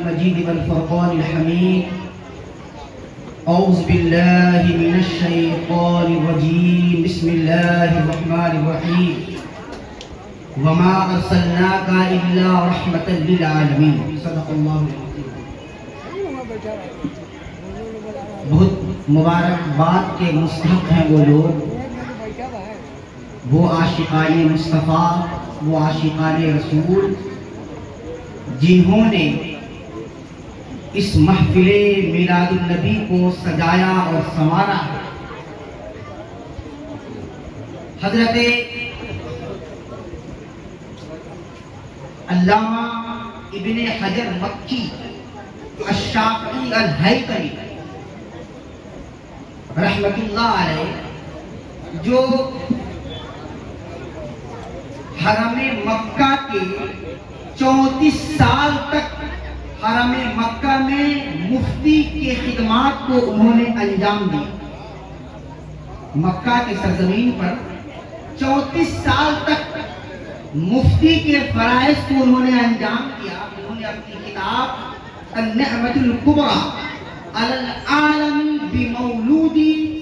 المجيد والفرقان الحميد أعوذ بالله من الشيطان الرجيم بسم الله الرحمن الرحيم وما أرسلناك إلا رحمة للعالمين صدق الله العظيم. بہت مبارکباد کے مستحق ہیں وہ لوگ، وہ عاشقان مصطفیٰ، وہ عاشقان رسول جنہوں نے اس محفل میلاد النبی کو سجایا اور سنوارا. حضرت علامہ ابن حجر مکی الشافعی الہیثمی رحمت اللہ علیہ، جو حرم مکہ کے 34 سال تک حرم مکہ میں مفتی کے خدمات کو انہوں نے انجام دیا. مکہ کے سرزمین پر 34 سال تک مفتی کے فرائض کو انہوں نے انجام دیا. انہوں نے اپنی کتاب النعمت الکبریٰ علی العالم بمولود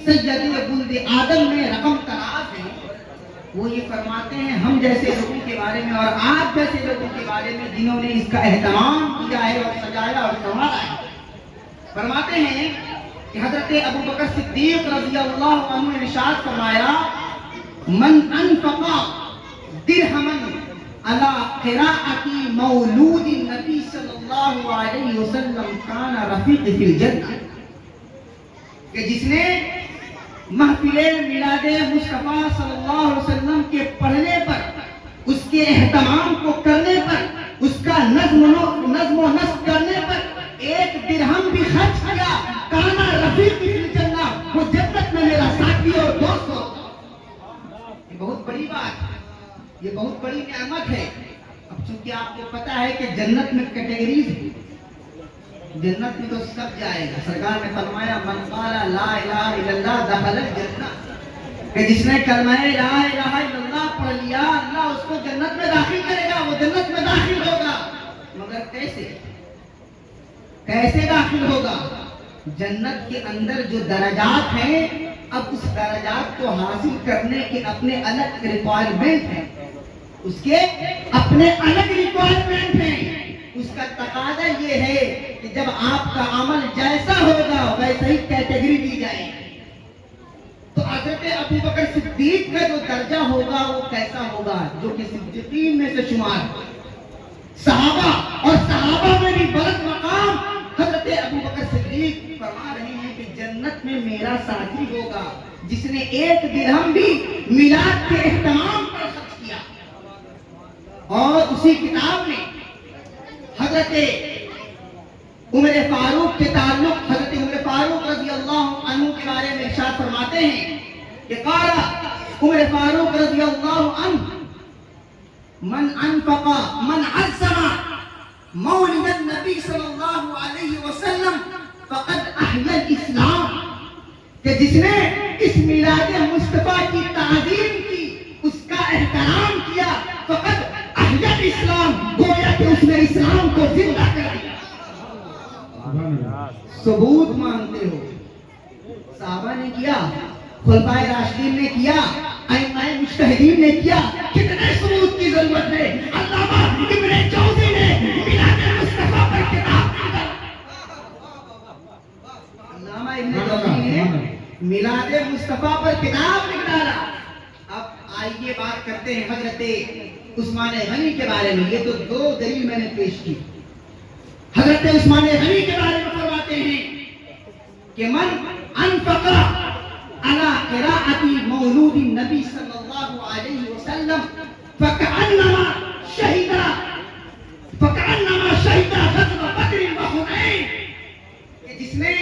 سید ولد آدم میں رقم تراز ہے. وہ یہ فرماتے ہیں ہم جیسے لوگوں کے بارے میں اور آپ جیسے لوگوں کے بارے میں جنہوں نے اس کا اہتمام کیا ہے اور سجایا اور سنوارا ہے. فرماتے ہیں کہ حضرت ابو بکر صدیق رضی اللہ عنہ نے ارشاد فرمایا من انفق درہما علی قراءۃ مولود النبی صلی اللہ علیہ وسلم کان رفیق فی الجنہ، کہ جس نے محفل میلاد مصطفیٰ صلی اللہ علیہ وسلم کے پڑھنے پر، اس کے اہتمام کو کرنے پر، اس کا نظم و نسق کرنے پر ایک درہم بھی خرچ کیا، کانا رفیق فی الجنہ، وہ جنت میں میرا ساتھی اور دوست ہو. یہ بہت بڑی بات ہے، یہ بہت بڑی نعمت ہے. اب چونکہ آپ کو پتا ہے کہ جنت میں کیٹیگریز ہیں، جنت میں تو سب جائے گا. سرکار نے فرمایا من قال لا الہ الا اللہ دخل الجنہ، کہ جس نے کلمہ لا الہ الا اللہ پڑھ لیا اللہ اس کو جنت میں داخل کرے گا، وہ جنت میں داخل ہوگا. مگر کیسے داخل ہوگا؟ جنت کے اندر جو درجات ہیں، اب اس درجات کو حاصل کرنے کے اپنے الگ ریکوائرمنٹ ہیں، اس کے اپنے الگ ریکوائرمنٹ ہیں. اس کا تقاضا یہ ہے کہ جب آپ کا عمل جیسا ہوگا ویسا ہی کیٹیگری دی جائے گی. تو حضرت ابو بکر صدیق کا جو درجہ ہوگا وہ کیسا ہوگا؟ جو کہ صدیقین میں سے شمار صحابہ، اور صحابہ میں بھی بلند مقام حضرت ابو بکر صدیق فرما رہے ہیں کہ جنت میں میرا ساتھی ہوگا جس نے ایک درہم بھی میلاد کے اہتمام پر خرچ کیا. اور اسی کتاب میں حضرت عمر فاروق کے تعلق حضرت عمر فاروق رضی اللہ عنہ کے بارے میں ارشاد فرماتے ہیں کہ قال عمر فاروق رضی اللہ عنہ من انفق من عظم مولد النبی صلی اللہ علیہ وسلم فقد احیا الاسلام، کہ جس نے اس میلاد مصطفیٰ کی تعظیم کی، اس کا احترام کیا، فقد احیا الاسلام، گویا کہ اس نے اسلام کو زندہ کر دیا. ثبوت مانگتے ہو؟ صحابہ نے کیا، خلفائے راشدین نے کیا، ائمہ مجتہدین نے کیا. کتنے ثبوت کی ضرورت ہے؟ علامہ ابن جوزی نے میلاد مصطفیٰ پر کتاب لکھی. علامہ ابن جوزی نے میلاد مصطفیٰ پر کتاب لکھ ڈالا. اب آئیے بات کرتے ہیں حضرت عثمان غنی کے بارے میں. یہ تو دو دلیل میں نے پیش کی. حضرت عثمان غنی کے بارے میں فرماتے ہیں کہ من انفق علی قراءۃ مولود النبی صلی اللہ علیہ وسلم فکأنما شہد غزوہ بدر وحنین، کہ جس نے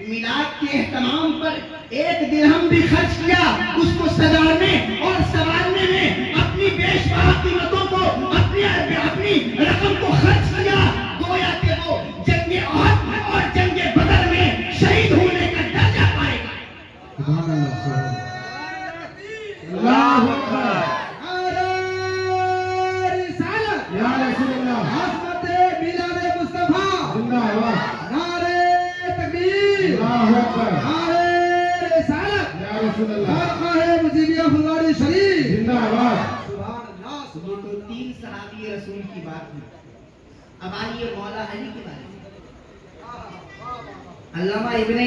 میلاد کے اہتمام پر ایک درہم بھی خرچ کیا، اس کو سجانے اور سنوارنے میں اپنی بیشمار قیمتوں کو، اپنی رقم کو خرچ کیا، گویا کہ وہ جنگ احد اور جنگ بدر میں شہید ہونے کا درجہ پائے گا. سبحان اللہ، اللہ اکبر. رسالت یا رسول اللہ، عظمت میلاد مصطفیٰ اب آئیے مولا علی کے بارے میں. علامہ ابن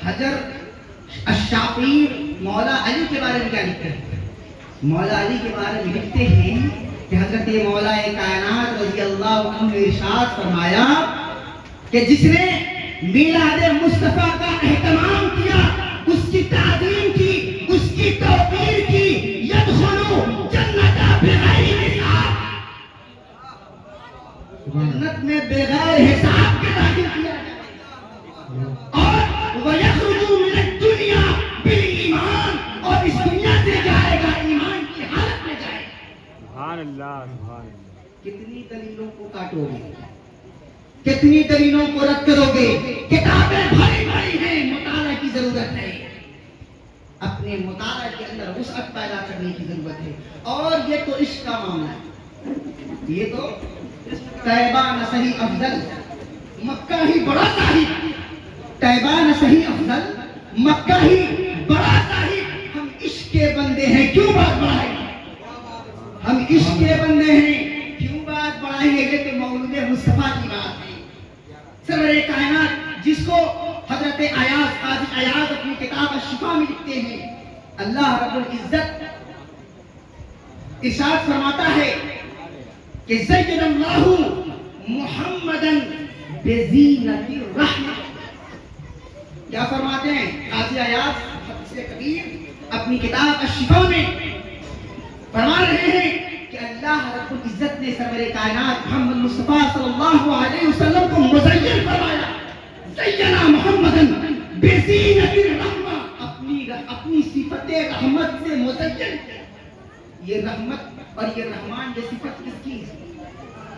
حجر الشافعی مولا علی کے بارے میں کیا لکھتے ہیں؟ مولا علی کے بارے میں لکھتے ہیں کہ حضرت مولا کائنات رضی اللہ عنہ نے ارشاد فرمایا کہ جس نے میلاد مصطفیٰ کا اہتمام کیا، اس کی تعظیم کی، اس کی توقیر کی، یدخلو جنت بغیر حساب، جنت میں بغیر حساب کے داخل کیا اور وَيَخْرُجُ مِنَ الدُّنْيَا بِالْإِيمَانِ، اور اس دنیا سے جائے گا ایمان کی حالت میں جائے گا. سبحان اللہ سبحان اللہ. کتنی دلیلوں کو کاٹو گے، کتنی دلیلوں کو رد کرو گے؟ کتابیں بھری بھری ہیں، مطالعہ کی ضرورت ہے، اپنے مطالعہ کے اندر وسعت پیدا کرنے کی ضرورت ہے. اور یہ تو عشق کا معاملہ ہے، یہ تو طیبہ نہ صحیح افضل، مکہ ہی بڑا صاحب. طیبہ نہ صحیح افضل، مکہ ہی بڑا صاحب. ہم عشق کے بندے ہیں، کیوں بات بڑھائیں گے؟ ہم عشق کے بندے ہیں، کیوں بات بڑھائیں گے؟ کہ مولود مصطفیٰ کی بات ہے. سرور کائنات جس کو حضرت ایاز، قاضی ایاز اپنی کتاب الشفا میں لکھتے ہیں، اللہ رب العزت ارشاد فرماتا ہے کہ زین اللہ محمدًا بزینۃ الرحمہ. کیا فرماتے ہیں قاضی ایاز حدیث کبیر اپنی کتاب الشفا میں؟ فرما رہے ہیں کہ اللہ رب العزت نے سرور کائنات محمد مصطفیٰ صلی اللہ علیہ وسلم کو مزین فرمایا. زینا محمدًا بزینۃ الرحمہ، اپنی صفت رحمت سے مزین. یہ رحمت اور یہ رحمان، یہ صفت کس کی ہے؟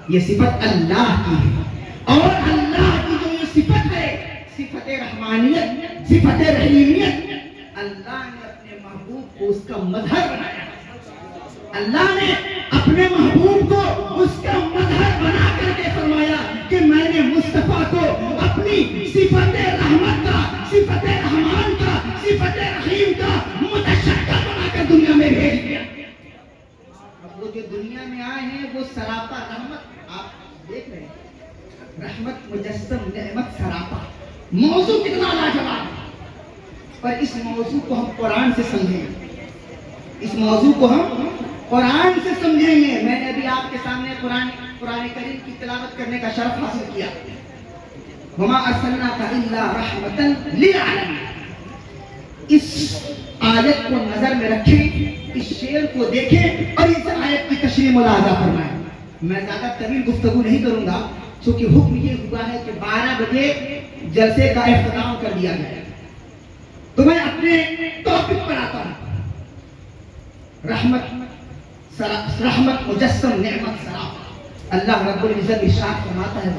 یہ صفت اللہ کی ہے. اور اللہ کی جو یہ صفت ہے، صفت رحمانیت، صفت رحیمیت، اللہ نے اپنے محبوب کو اس کا مظہر بنایا. اللہ نے اپنے محبوب کو اس کا مظہر بنا کر کے فرمایا کہ میں نے مصطفیٰ کو اپنی صفت رحمت کا، صفت رحمان کا، صفت رحیم کا متشکل بنا کر دنیا میں بھیج دیا. اب وہ جو دنیا میں آئے ہیں وہ سراپا رحمت، آپ دیکھ رہے ہیں، رحمت مجسم، نعمت سراپا. موضوع کتنا لاجواب ہے، پر اس موضوع کو ہم قرآن سے سمجھیں، اس موضوع کو ہم قرآن سے سمجھیں گے. میں نے ابھی آپ کے سامنے قرآن کریم کی تلاوت کرنے کا شرف حاصل کیا. وما ارسلناک الا رحمتا للعالمین. اس آیت کو نظر میں رکھیں، اس شعر کو دیکھیں اور اس آیت کی تشریح ملاحظہ فرمائیں. میں زیادہ طویل گفتگو نہیں کروں گا کیونکہ حکم یہ ہوا ہے کہ 12 بجے جلسے کا اختتام کر دیا گیا. تو میں اپنے ٹاپک پر آتا ہوں. رحمت مجسم، نعمت سراپا. اللہ رب العزت ارشاد فرماتا ہے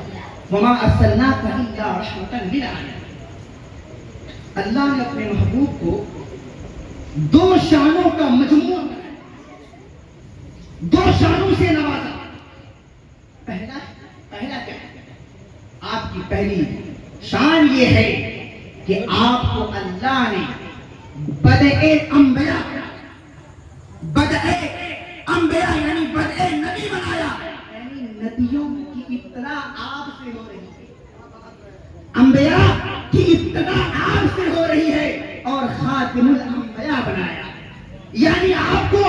وما ارسلناک الا رحمتا للعالمین. اللہ نے اپنے محبوب کو 2 شانوں کا مجموعہ بنایا، 2 شانوں سے نوازا. پہلا کیا ہے؟ آپ کی پہلی شان یہ ہے کہ آپ کو اللہ نے بدء انبیاء یعنی بدء نبی بنایا. یعنی نبیوں کی ابتدا آپ سے ہو رہی ہے، انبیاء کی ابتدا آپ سے ہو رہی ہے، اور خاتم الانبیاء بنایا. یعنی آپ کو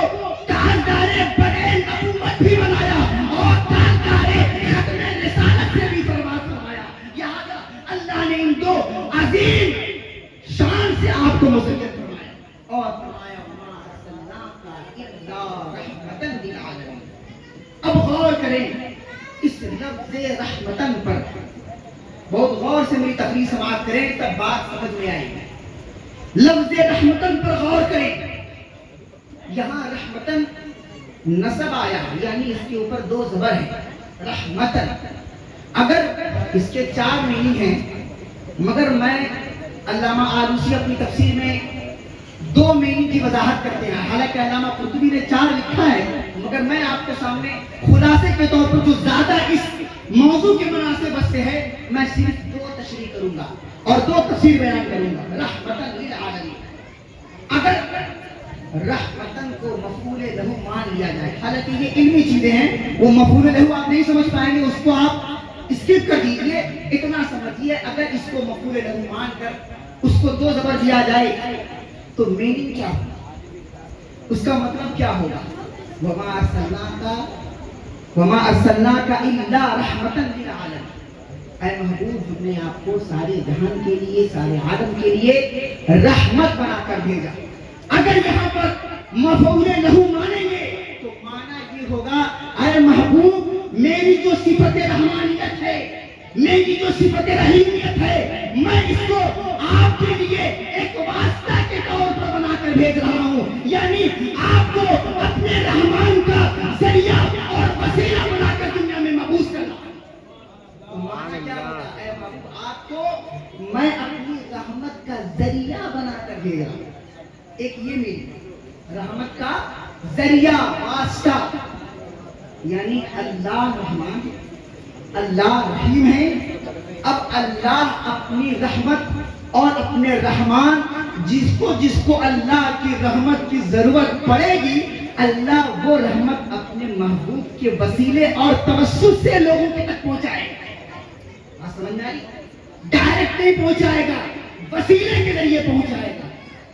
تاجدار بدء نبوت بھی بنایا اور تاجدار ختم رسالت سے بھی فرمایا. لہذا اللہ نے ان 2 عظیم شان سے آپ کو مزین فرمایا اور فرمایا وما ارسلناک الا رحمتا للعالمین. اب غور کریں اس لفظ رحمتن پر، بہت غور سے میری تقریر سماعت کریں تب بات سمجھ میں آئے گی. لفظ رحمتن پر غور کریں. یہاں رحمتن نصب آیا، یعنی اس کے اوپر 2 زبر ہیں. رحمتن اگر اس کے 4 معنی ہیں، مگر میں علامہ آلوسی اپنی تفسیر میں 2 معنی کی وضاحت کرتے ہیں. حالانکہ علامہ قرطبی نے 4 لکھا ہے، مگر میں آپ کے سامنے خلاصے کے طور پر جو زیادہ اس موضوع کے مناسبت سے ہے، میں صرف 2 تشریح کروں گا اور 2 تفسیر بیان کروں گا. رحمتن للعالمین. اگر رحمتن کو مفعول لہو مان لیا جائے، حالانکہ یہ علمی چیزیں ہیں، وہ مفعول لہو آپ نہیں سمجھ پائیں گے، اس کو آپ اسکپ کر دیجئے. اتنا سمجھیے اگر اس کو مفعول لہو مان کر اس کو دو زبر دیا جائے تو میننگ کیا ہوگا, اس کا مطلب کیا ہوگا؟ وما ارسلناک الا رحمتا للعالمین. اے محبوب ہم نے آپ کو سارے جہان کے لیے, سارے عالم کے لیے رحمت بنا کر بھیجا. اگر یہاں پر مفعول لہو مانیں گے تو معنی یہ ہوگا اے محبوب میری جو صفت رحمانیت ہے, میری جو صفت رحیمیت ہے, میں اس کو آپ کے لیے ایک واسطہ کے طور پر بنا کر بھیج رہا ہوں. یعنی آپ کو اپنے رحمان کا ذریعہ اور وسیلہ بنا کر دنیا میں مبعوث کرنا. اے محبوب آپ کو میں اپنی رحمت کا ذریعہ بنا کر بھیج رہا ہوں. ایک یہ میری رحمت کا ذریعہ, واسطہ, یعنی اللہ رحمان, اللہ رحیم ہے. اب اللہ اپنی رحمت اور اپنے رحمان جس کو اللہ کی رحمت کی ضرورت پڑے گی, اللہ وہ رحمت اپنے محبوب کے وسیلے اور توسط سے لوگوں کے تک پہنچائے گا. بات سمجھ میں آئی؟ ڈائریکٹ نہیں پہنچائے گا, وسیلے کے ذریعے پہنچائے گا.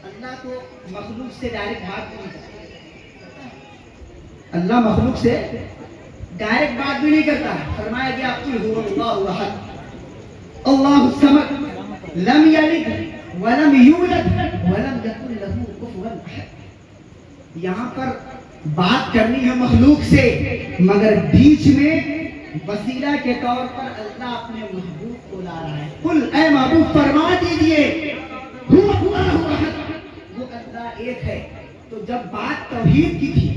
اللہ تو مخلوق سے ڈائریکٹ بات نہیں کرتا, اللہ مخلوق سے ڈائریکٹ بات بھی نہیں کرتا. فرمایا گیا قل هو اللہ احد اللہ الصمد لم یلد ولم یولد ولم یکن له کفوا احد. یہاں پر بات کرنی ہے مخلوق سے, مگر بیچ میں وسیلہ کے طور پر اللہ اپنے محبوب کو لا رہا ہے. قل اے محبوب فرما دیجئے هو اللہ احد, وہ اللہ ایک ہے. تو جب بات توحید کی تھی,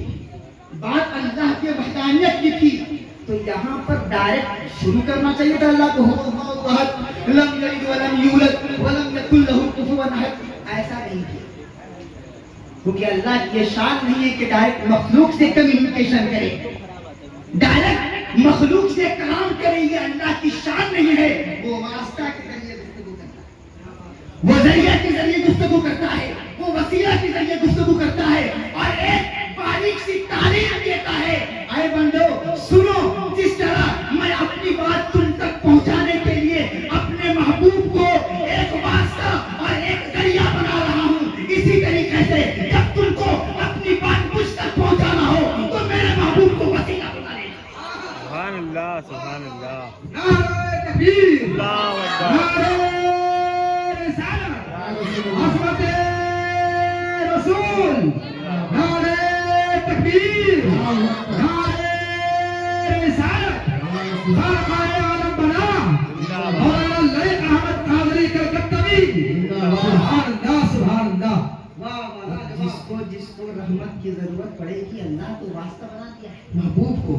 بات اللہ کے وحدانیت کی تھی, تو یہاں پر ڈائریکٹ شروع کرنا چاہیے تھا اللہ کو هو اللہ احد لم یلد ولم یولد ولم یکن له کفوا احد. ایسا نہیں کیا, کیونکہ اللہ کی یہ شان نہیں ہے کہ ڈائریکٹ مخلوق سے کمیونیکیشن کرے, ڈائریکٹ مخلوق سے کلام کرے. یہ اللہ کی شان نہیں ہے. وہ واسطہ کے ذریعے گفتگو کرتا ہے, وہ ذریعہ کے ذریعے گفتگو کرتا ہے, وہ وسیلہ کے ذریعے گفتگو کرتا ہے, اور ایک باریک سی تعلیم دیتا ہے. اے بندو سنو, جس طرح میں اپنی بات تم تک پہنچانے کے لیے اپنے محبوب کو ایک واسطہ اور ایک ذریعہ بنا رہا ہوں, اسی طریقے سے جب تم کو اپنی بات مجھ تک پہنچانا ہو تو میرے محبوب کو وسیلہ بنا لینا. سبحان اللہ, سبحان اللہ. نعرہ تکبیر, اللہ اکبر. نعرہ رسالت, عظمت رسول, نعرہ تکبیر, نعرہ رسالت, خالق عالم بنا مولانا لائق احمد قادری کلکتوی. سبحان اللہ, سبحان اللہ. جس کو رحمت کی ضرورت پڑے گی اللہ تو واسطہ بنا دیا ہے محبوب کو.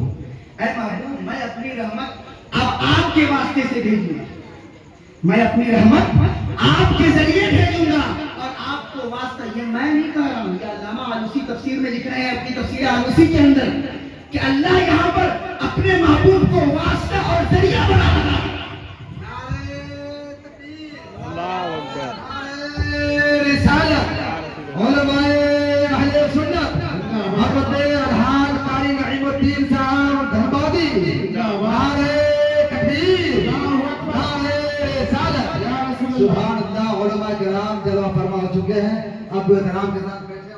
اے محبوب میں اپنی رحمت اب آپ کے واسطے سے بھیجوں گا, میں اپنی رحمت آپ کے ذریعے بھیجوں گا. اور آپ کو واسطہ یہ میں نہیں کہہ رہا ہوں, یہ علامہ آلوسی تفسیر میں لکھ رہے ہیں اپنی تفسیر آلوسی کے اندر کہ اللہ یہاں پر اپنے محبوب کو واسطہ اور ذریعہ بنا رہا ہے. اللہ اکبر. رسالت, علماء اہل سنت, حضرت ارحان قاری نعیم الدین صاحب دھنبادی, نعرہ تکبیر, نعرہ رسالت. سبحان اللہ. علماء کرام جلوہ فرما ہو چکے ہیں, اب احترام کے ساتھ بیٹھے ہیں.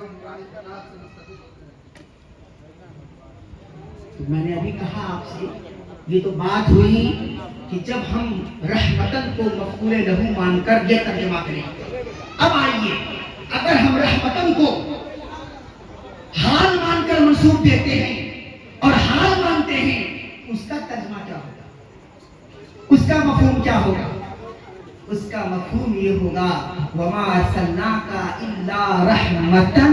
میں نے ابھی کہا آپ سے, یہ تو بات ہوئی کہ جب ہم رحمتن کو مفعول لہو مان کر یہ ترجمہ کریں. اب آئیے, اگر ہم رحمتن کو حال مان کر منسوب دیتے ہیں اور حال مانتے ہیں, اس کا ترجمہ کیا ہوگا, اس کا مفہوم کیا ہوگا؟ اس کا مفہوم یہ ہوگا وما ارسلناک الا رحمتا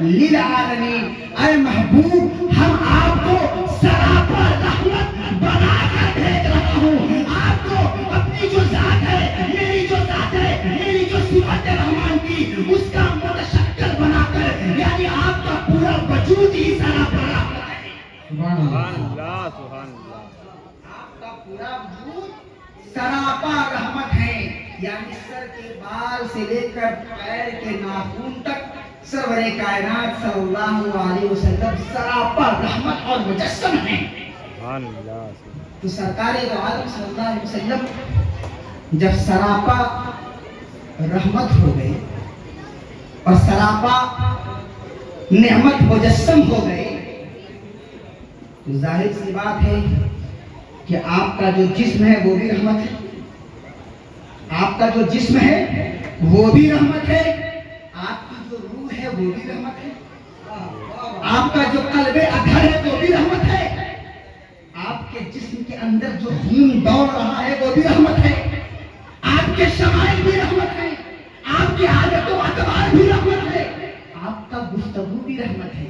للعالمین. اے محبوب ہم آپ کو سراپا رحمت بنا کر بھیج رہا ہوں. آپ کو اپنی جو ذات ہے, میری جو ذات ہے, میری جو صفت رحمان کی, اس کا متشکل بنا کر, یعنی آپ کا پورا وجود ہی سراپا رحمت ہے. سبحان اللہ, سبحان اللہ. آپ کا پورا وجود سراپا رحمت ہے. یعنی سر کے بال سے لے کر پیر کے ناخن تک سرور کائنات صلی اللہ علیہ وسلم سراپا رحمت اور مجسم ہیں. سبحان اللہ. تو سرکار دو عالم صلی اللہ علیہ وسلم جب سراپا رحمت ہو گئے اور سراپا نعمت مجسم ہو گئے، تو ظاہر سی بات ہے کہ آپ کا جو جسم ہے وہ بھی رحمت ہے، آپ کا جو جسم ہے وہ بھی رحمت ہے، آپ کی جو روح ہے وہ بھی رحمت ہے، آپ کا جو قلب اطہر ہے وہ بھی رحمت ہے، آپ کے جسم کے اندر جو خون دوڑ رہا ہے وہ بھی رحمت ہے، آپ کے شمائل بھی رحمت ہے، آپ کی عادت و اعتبار بھی رحمت ہے، آپ کا گفتگو بھی رحمت ہے،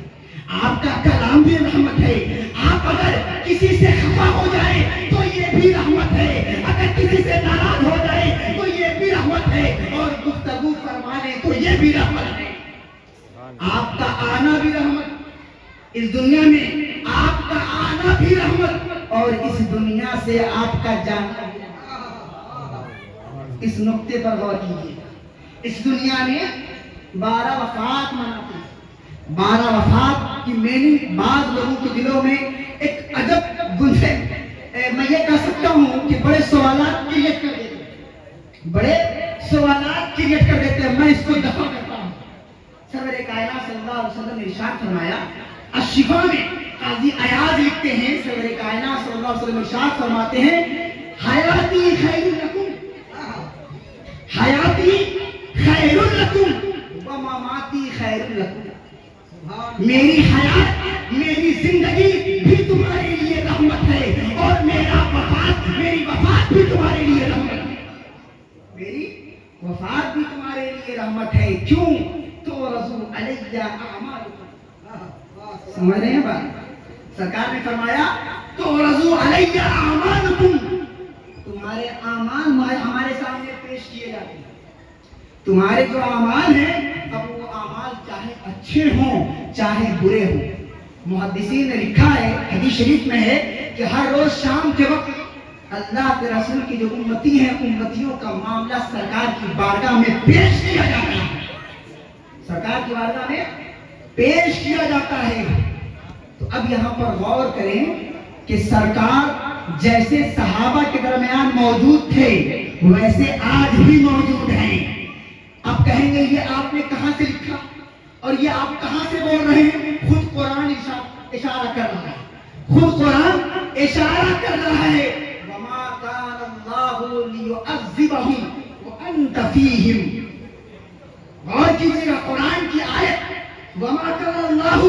آپ کا کلام بھی رحمت ہے، آپ اگر کسی سے خفا ہو جائے تو یہ بھی رحمت ہے، اگر کسی سے ناراض ہو جائے تو یہ بھی رحمت ہے، اور گفتگو فرما لیں تو یہ بھی رحمت ہے۔ آپ کا آنا بھی رحمت، اس دنیا میں آپ کا آنا بھی رحمت، اور اس دنیا سے آپ کا جانا بھی رحمت۔ اس نقطے پر غور کیجیے، اس دنیا میں 12 وفات مناتی ہیں، 12 وفات کی میننگ بعض لوگوں کے دلوں میں ایک عجب گنجے، میں یہ کہہ سکتا ہوں کہ بڑے سوالات کریٹ کر دیتے ہیں، بڑے سوالات کریٹ کر دیتے ہیں، میں اس کو دفع کرتا ہوں۔ سرور کائنات صلی اللہ علیہ وسلم نے ارشاد فرمایا، الشفا میں قاضی ایاز لکھتے ہیں، سرور کائنات صلی اللہ علیہ وسلم ارشاد فرماتے ہیں، حیاتی خیر لکم، حیاتی خیر لکم ومماتی خیر لکم، میری حیات، میری زندگی بھی تمہارے لیے رحمت ہے، اور میرا وفات، میری وفات بھی تمہارے لیے رحمت ہے، میری وفات بھی تمہارے لیے رحمت ہے، کیوں؟ تُعْرَضُ عَلَيَّ أَعْمَالُكُمْ، سمجھ رہے ہیں بات؟ سرکار نے فرمایا تُعْرَضُ عَلَيَّ أَعْمَالُكُمْ، تمہارے اعمال ہمارے سامنے پیش کیے جاتے ہیں، تمہارے جو اعمال ہیں، اب وہ اعمال چاہے اچھے ہوں چاہے برے ہوں۔ محدثین نے لکھا ہے، حدیث شریف میں ہے کہ ہر روز شام کے وقت اللہ کے رسول کی جو امتی ہیں، امتیوں کا معاملہ سرکار کی بارگاہ میں پیش کیا جاتا ہے، سرکار کی بارگاہ میں پیش کیا جاتا ہے۔ تو اب یہاں پر غور کریں کہ سرکار جیسے صحابہ کے درمیان موجود تھے ویسے آج بھی موجود ہیں۔ اب کہیں گے یہ آپ نے کہاں سے لکھا اور یہ آپ کہاں سے بول رہے ہیں؟ خود قرآن اشارہ کر رہا ہے، خود قرآن اشارہ کر رہا ہے، وَمَا كَانَ اللَّهُ لِيُعَذِّبَهُمْ وَأَنْتَ فِيهِمْ، غور کیجیے گا قرآن کی آیت، وَمَا كَانَ اللَّهُ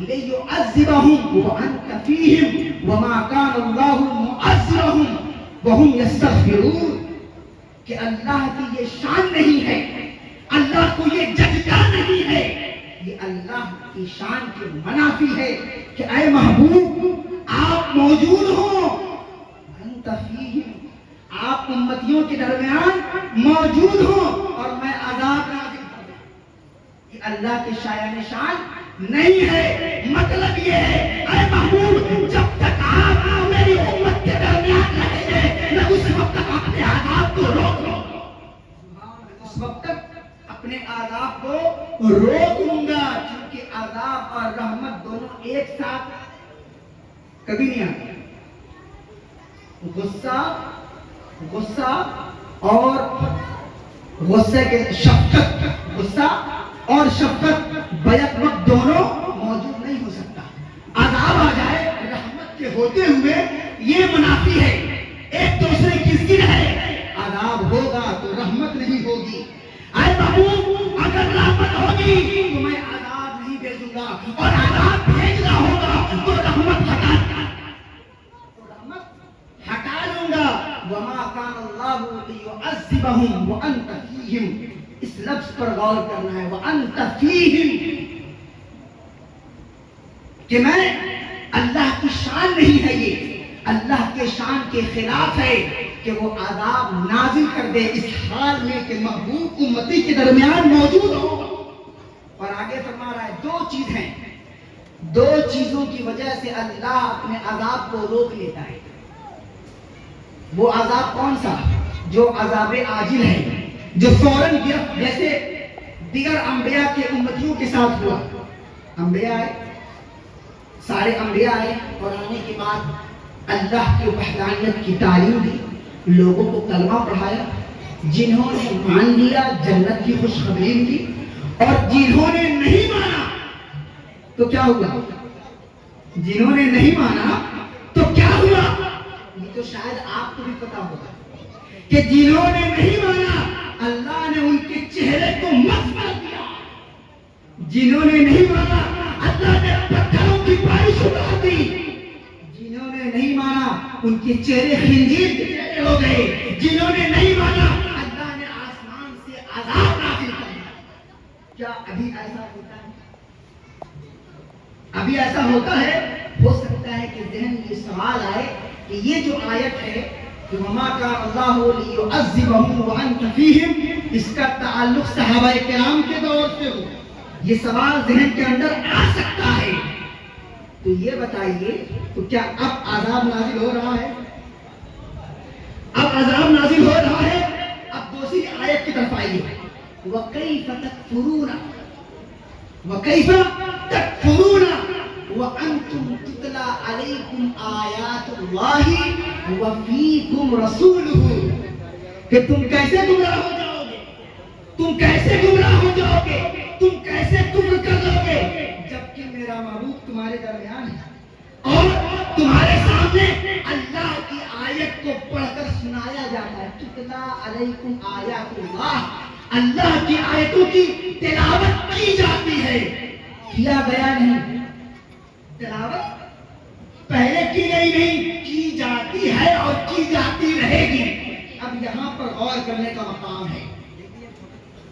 لِيُعَذِّبَهُمْ وَأَنْتَ فِيهِمْ وَمَا كَانَ اللَّهُ مُعَذِّبَهُمْ وَهُمْ يَسْتَغْفِرُونَ، کہ اللہ کی یہ شان نہیں ہے، اللہ کو یہ جگہ نہیں ہے، یہ اللہ کی شان کے منافی ہے کہ اے محبوب آپ موجود ہو، انت فیہم، آپ امتیوں کے درمیان موجود ہو اور میں عذاب نازل کروں، یہ اللہ کے شایان شان نہیں ہے۔ مطلب یہ ہے اے محبوب جب تک آپ میری امت کے درمیان رہیں گے میں اس وقت تک اپنے عذاب کو روک لوں گا، اس وقت تک اپنے عذاب کو روک لوں گا، کیونکہ عذاب اور رحمت دونوں ایک ساتھ کبھی نہیں آتے۔ غصہ اور غصے کے شفقت، غصہ اور شفقت بیک وقت دونوں موجود نہیں ہو سکتا۔ عذاب آ جائے رحمت کے ہوتے ہوئے یہ منافی ہے، ایک دوسرے کی ضد ہے، عذاب ہوگا تو رحمت نہیں ہوگی۔ اے محبوب اگر رحمت ہوگی تو میں عذاب نہیں بھیجوں گا، اور عذاب بھیجنا ہوگا تو رحمت ہٹا لوں گا۔ وَمَا كَانَ اللَّهُ لِيُعَذِّبَهُمْ وَأَنْتَ فِيهِمْ، اس لفظ پر غور کرنا ہے، وَأَنْتَ فِيهِمْ، کہ میں اللہ کی شان نہیں ہے، یہ اللہ کے شان کے خلاف ہے کہ وہ عذاب نازل کر دے اس حال میں کہ محبوب امتی کے درمیان موجود ہو۔ اور آگے فرما رہا ہے دو چیز ہیں، دو چیزوں کی وجہ سے اللہ اپنے عذاب کو روک لیتا ہے۔ وہ عذاب کون سا؟ جو عذاب عاجل ہے، جو فوراً گرفت، جیسے دیگر انبیاء کے امتیوں کے ساتھ ہوا۔ انبیاء آئے، سارے انبیاء آئے اور آنے کے بعد اللہ کی وحدانیت کی تعلیم دی، لوگوں کو کلمہ پڑھایا، جنہوں نے مان لیا جنت کی خوشخبری دی، اور جنہوں نے نہیں مانا تو کیا ہوا؟ جنہوں نے نہیں مانا تو کیا ہوا؟ یہ تو شاید آپ کو بھی پتا ہوگا کہ جنہوں نے نہیں مانا اللہ نے ان کے چہرے کو مس کر دیا، جنہوں نے نہیں مانا اللہ نے پتھروں کی بارش اٹھا دی، جنہوں نے نہیں مانا ان کے چہرے خنزیر کے چہرے ہو گئے، جنہوں نے نہیں مانا اللہ نے آسمان سے عذاب نازل کر دیا۔ کیا ابھی ایسا ہوتا ہے؟ ابھی ایسا ہوتا ہے؟ ہو سکتا ہے کہ ذہن میں یہ سوال آئے کہ یہ جو آیت ہے کہ وما کان اللہ لیعذبہم وانت فیہم، اس کا تعلق صحابہ کرام کے دور سے ہو، یہ سوال ذہن کے اندر آ سکتا ہے۔ تو یہ بتائیے تو کیا اب عذاب نازل ہو رہا ہے؟ اب عذاب نازل ہو رہا ہے؟ اب دوسری آیت کی طرف آئیے، وَكَيْفَ تَكْفُرُونَ وَكَيْفَ تَكْفُرُونَ وَأَنْتُمْ تُتْلَى عَلَيْكُمْ آيَاتُ اللَّهِ وَفِيكُمْ رَسُولُهُ، کہ تم کیسے گمراہ ہو جاؤ گے، تم کیسے گمراہ ہو جاؤ گے، تم کیسے کفر کر لو گے جبکہ میرا محبوب تمہارے درمیان ہے اور تمہارے سامنے اللہ کی آیت کو پڑھ کر سنایا جاتا ہے۔ تُتْلَى عَلَيْكُمْ آیاتُ اللَّهِ، اللہ کی آیتوں کی تلاوت کی جاتی ہے، کیا گیا نہیں، تلاوت پہلے کی گئی نہیں، کی جاتی ہے اور کی جاتی رہے گی۔ اب یہاں پر غور کرنے کا مقام ہے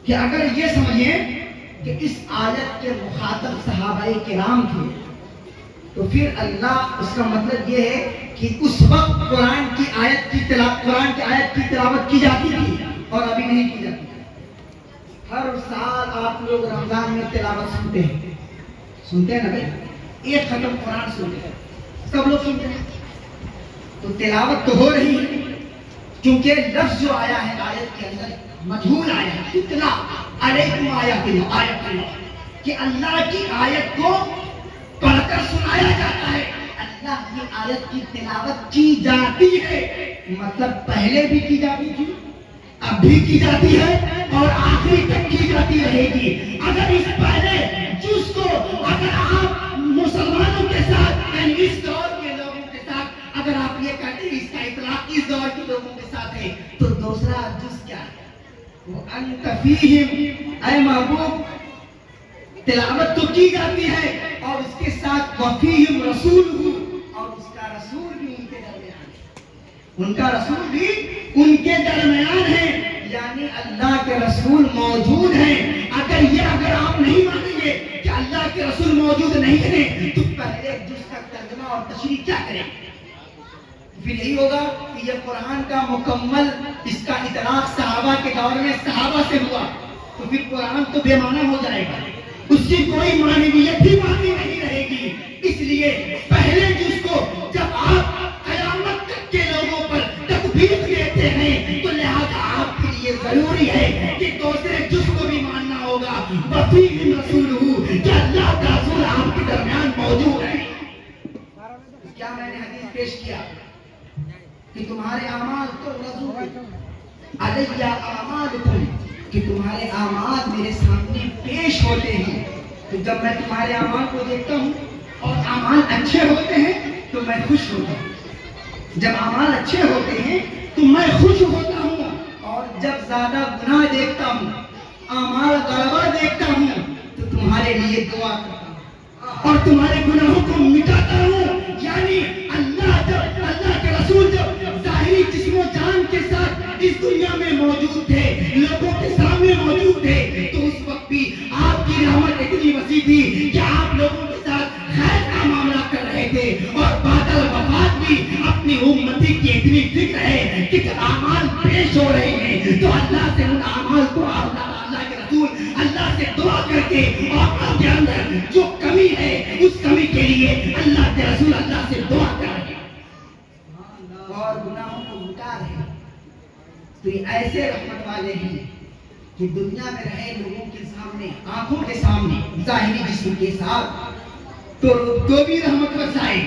کہ اگر یہ سمجھیں کہ اس آیت کے مخاطب صحابہ کرام تھے تو پھر اللہ، اس کا مطلب یہ ہے کہ اس وقت قرآن کی آیت کی تلاوت کی جاتی تھی اور ابھی نہیں کی جاتی۔ ہر سال آپ لوگ رمضان میں تلاوت سنتے ہیں نا بھائی، ایک ختم قرآن سنتے ہیں، سب لوگ سنتے ہیں، تو تلاوت تو ہو رہی ہے، کیونکہ لفظ جو آیا ہے آیت کے اندر مجہول آیا ہے، تتلا علیکم آیات اللہ، کہ اللہ کی آیت کو پڑھ کر سنایا جاتا ہے، اللہ کی آیت کی تلاوت کی جاتی ہے، مطلب پہلے بھی کی جاتی تھی، اب بھی کی جاتی ہے اور آخری تک کی جاتی رہے گی۔ اگر اس پہلے جز کو اگر آپ مسلمانوں کے ساتھ یعنی اس دور کے لوگوں کے ساتھ اگر آپ یہ کہتے ہیں اس کا اطلاق اس دور کے لوگوں کے ساتھ ہے تو دوسرا جز کیا ہے؟ وَأَنْتَ فِيهِمْ، اے محبوب تلاوت تو کی جاتی ہے اور اس کے ساتھ وَفِيهِمْ رَسُولُهُ، اور اس کا رسول بھی ان کے درمیان ہے، ان کا رسول بھی ان کے درمیان ہے، یعنی اللہ کے رسول موجود ہیں۔ اگر آپ نہیں مانیں گے کہ اللہ کے رسول موجود نہیں ہیں تو پہلے جس کا ترجمہ اور تشریح کیا کریں؟ پھر یہی ہوگا کہ یہ قرآن کا مکمل اس کا اطلاق صحابہ کے دور میں صحابہ سے ہوا تو پھر قرآن تو بے معنی ہو جائے گا، اس کی کوئی معنویت ہی باقی نہیں رہے گی۔ اس لیے پہلے جس کو جب آپ قیامت تک کے لوگوں پر تکبیر دیتے ہیں تو لہذا آپ کے لیے ضروری ہے کہ دوسرے جس کو بھی ماننا ہوگا وفیہم رسولہ، کہ اللہ کا رسول آپ کے درمیان موجود ہے۔ کیا میں نے حدیث پیش کیا کہ تمہارے اعمال تو رسول علیہ اعمالکم، کہ تمہارے اعمال میرے سامنے پیش ہوتے ہیں، تو جب میں تمہارے اعمال کو دیکھتا ہوں اور اعمال اچھے ہوتے ہیں تو میں خوش ہوتا ہوں، جب اعمال اچھے ہوتے ہیں تو میں خوش ہوتا ہوں، اور جب زیادہ گناہ دیکھتا ہوں، اعمال غلبہ دیکھتا ہوں تو تمہارے لیے دعا کرتا ہوں اور تمہارے گناہوں کو مٹاتا ہوں۔ یعنی اللہ کے رسول جب ظاہری جسم و جان کے ساتھ اس دنیا میں موجود تھے، لوگوں کے سامنے موجود تھے، تو اس وقت بھی آپ کی رحمت اتنی وسیع تھی کہ آپ لوگوں کے ساتھ خیر کا معاملہ کر رہے تھے، اور بعد الوفات بھی اپنی امتی کی اتنی فکر ہے کہ جب اعمال پیش ہو رہے ہیں تو اللہ سے ان اعمال کو اللہ کے رسول اللہ سے دعا کر کے اور آپ کے اندر جو کمی ہے اس کمی کے لیے اللہ کے رسول اللہ سے دعا کر رہے ہیں اور گناہوں کو مٹا رہے ہیں۔ تو یہ ایسے رحمت والے ہیں کہ دنیا میں رہے لوگوں کے سامنے، آنکھوں کے سامنے ظاہری جسم کے ساتھ تو بھی رحمت برسائے،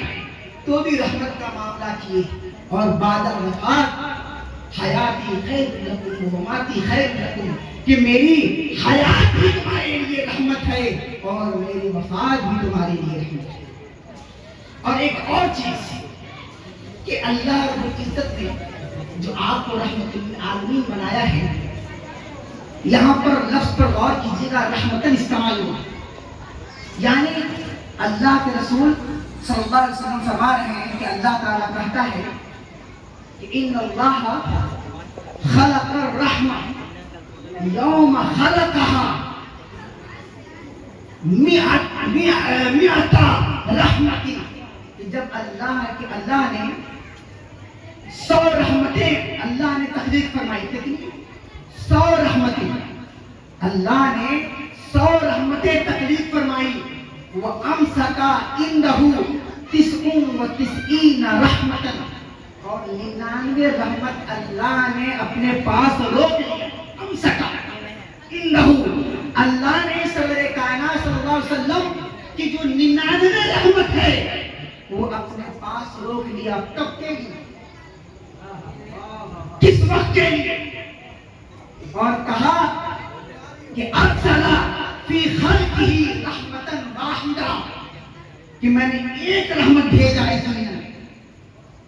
تو بھی رحمت کا معاملہ کیے، اور بعد الوفات حیاتی خیر لکم و مماتی خیر لکم، کہ میری حیات بھی تمہارے لیے رحمت ہے اور میری وفات بھی تمہارے لیے رحمت ہے۔ اور ایک اور چیز کہ اللہ رب العزت نے جو آپ کو رحمت للعالمین بنایا ہے، یہاں پر لفظ پر غور کیجیے گا، رحمتن استعمال ہوا، یعنی اللہ کے رسول صلی اللہ علیہ وسلم فرما رہے ہیں کہ اللہ تعالیٰ کہتا ہے کہ ان اللہ خلق الرحمہ یوم خلقها مئۃ رحمت، کہ جب اللہ نے 100 رحمتیں اللہ نے تخلیق فرمائی، لیکن 100 رحمتیں اللہ نے 100 رحمتیں تخلیق فرمائی، وَأَمْسَكَ عِنْدَهُ 99 رحمتاً، اور 99 رحمت اللہ نے اپنے پاس روک لیا۔ امسکا عِنْدَهُ، اللہ نے سرور کائنات صلی اللہ علیہ وسلم کی جو 99 رحمت ہے وہ اپنے پاس روک لیا۔ کب کے لیے؟ کس وقت کے لیے؟ اور کہا کہ ارسل فی خلقہ رحمتا واحدہ، کہ میں نے ایک رحمت بھیجا اس دنیا میں،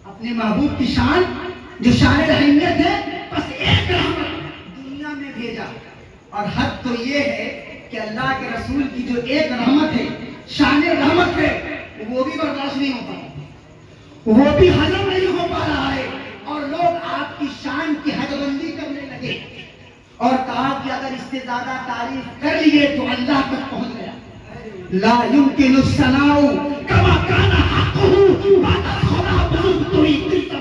اپنے محبوب کی شان جو شان رحیمیت ہے، بس ایک رحمت دنیا میں بھیجا۔ اور حد تو یہ ہے کہ اللہ کے رسول کی جو ایک رحمت ہے، شان رحمت ہے، وہ بھی برداشت نہیں ہو پا رہا، وہ بھی ہضم نہیں ہو پا رہا ہے، اور لوگ آپ کی شان کی حد بندی کرنے لگے، اور کہا کہ اگر اس سے زیادہ تعریف کر لیے تو اللہ تک پہنچ گیا۔ لا يمكن الثناء كما كان حقه بعد الخلا بزرگ،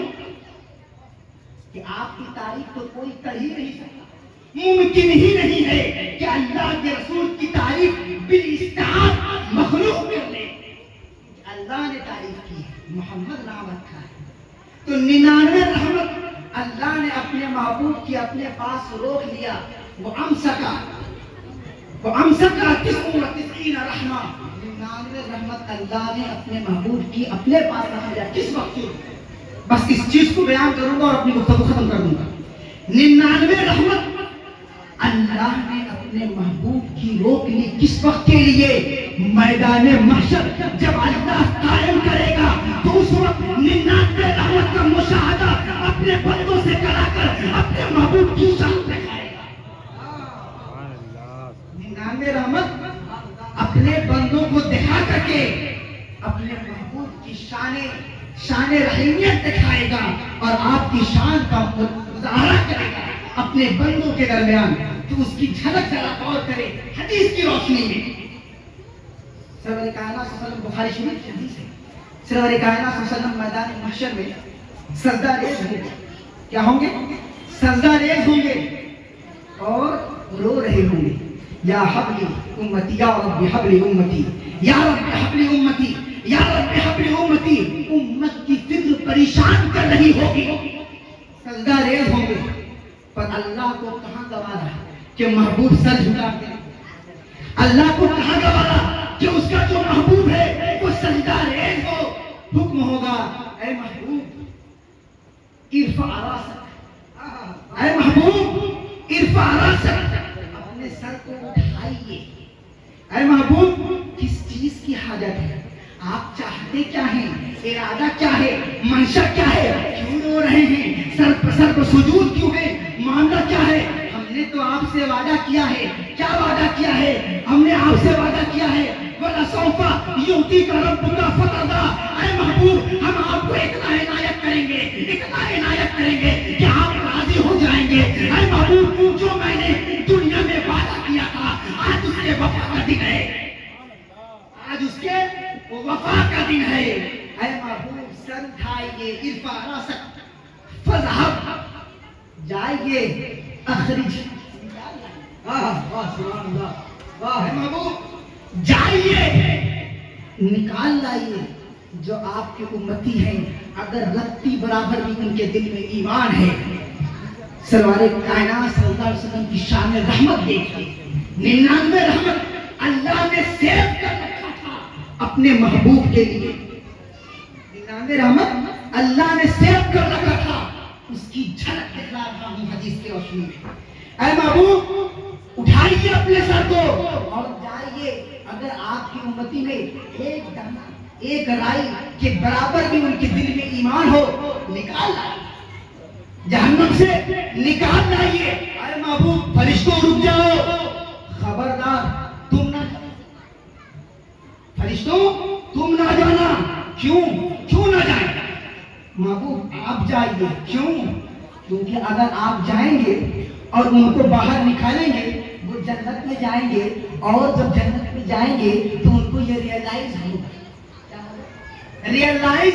کہ آپ کی تعریف تو کوئی کر ہی نہیں سکتا، ممکن ہی نہیں ہے کہ اللہ کے رسول کی تعریف بالاستعانہ مخلوق کر لے۔ اللہ نے تعریف کی ہے، محمد نام رکھا ہے، تو 99 رحمت اللہ نے اپنے محبوب کی اپنے پاس روک لیا۔ وہ امسکا 99 رحمہ، 99 رحمت اللہ نے اپنے محبوب کی اپنے پاس رکھ لیا۔ کس وقت؟ بس اس چیز کو بیان کروں گا اور اپنی گفتگو ختم کر دوں گا۔ 99 رحمت اللہ نے اپنے محبوب کی روک لی، کس وقت کے لیے؟ میدان محشر جب اللہ قائم کرے گا تو اس وقت 99 رحمت کا مشاہدہ اپنے بندوں سے کرا کر اپنے محبوب کی شان دکھائے گا۔ 99 رحمت اپنے بندوں کو دکھا کر کے اپنے محبوب کی شان رحیمیت دکھائے گا، اور آپ کی شان کا مظاہرہ کرے گا اپنے بندوں کے درمیان، تو اس کی جھلک ذرا غور کرے حدیث کی روشنی میں۔ سرور کائنات صلی اللہ علیہ وسلم، بخاری شریف کی حدیث ہے، سرور کائنات صلی اللہ علیہ وسلم میدان محشر میں سجدہ ریز ہوں گے۔ کیا ہوں گے؟ سجدہ ریز ہوں گے اور رو رہے ہوں گے، یا حبلی امتی، یا رب حبلی امتی، یا رب حبلی امتی، یا رب حبلی امتی۔ امت کی فکر پریشان کر رہی ہوگی، سجدہ ریز ہوں گے، پر اللہ کو کہاں گوارا کہ محبوب سر جھکا دے؟ اللہ کو کہاں گوارا کہ اس کا جو محبوب ہے وہ سجدہ ریز ہو؟ حکم ہوگا، اے محبوب ارفع راسک، اے محبوب ارفع راسک، اپنے سر کو اٹھائیے۔ اے محبوب کس چیز کی حاجت ہے؟ آپ چاہتے کیا ہیں؟ ارادہ کیا ہے؟ منشا کیا ہے؟ کیوں رو رہے ہیں؟ سر پر سجود کیوں ہے؟ معاملہ کیا ہے؟ ہم نے تو آپ سے وعدہ کیا ہے۔ کیا وعدہ کیا ہے؟ ہم نے آپ سے وعدہ کیا ہے، وَلَسَوْفَ يُعْطِيكَ رَبُّكَ فَتَرْضَىٰ، اے محبوب ہم آپ کو اتنا عنایت کریں گے، اتنا عنایت کریں گے کہ آپ راضی ہو جائیں گے۔ اے محبوب جو میں نے دنیا میں وعدہ کیا تھا، آج اس کے وفا کا دن ہے، آج اس کے وفا کا دن ہے۔ اے محبوب سر اٹھائیے، ارفع راسک فذهب، جائیے، اخرج، سبحان اللہ، اے محبوب جائیے، نکال لائیے جو آپ کے امتی ہیں، اگر رتی برابر بھی ان کے دل میں ایمان ہے۔ سرور کائنات صلی اللہ علیہ وسلم کی شان رحمت دیکھیے، 99 رحمت اللہ نے سیو کر رکھا تھا اپنے محبوب کے لیے۔ 99 رب رحمت اللہ نے سیو کر رکھا تھا، اس کی جھلک دکھلا رہا ہوں حدیث کے روشنی میں۔ اے محبوب اٹھائیے اپنے سر کو اور جائیے، اگر آپ کی امتی میں ایک دانہ ایک رائی کے برابر بھی ان کے دل میں ایمان ہو، نکال لائیے، جہنم سے نکال لائیے۔ اے محبوب فرشتوں رک جاؤ، خبردار تم نہ جانا، فرشتوں تم نہ جانا۔ کیوں نہ جائیں؟ محبوب آپ جائیے۔ کیوں؟ کیونکہ اگر آپ جائیں گے اور ان کو باہر نکالیں گے، وہ جنت میں جائیں گے، اور جب جنت میں جائیں گے تو ان کو یہ ریئلائز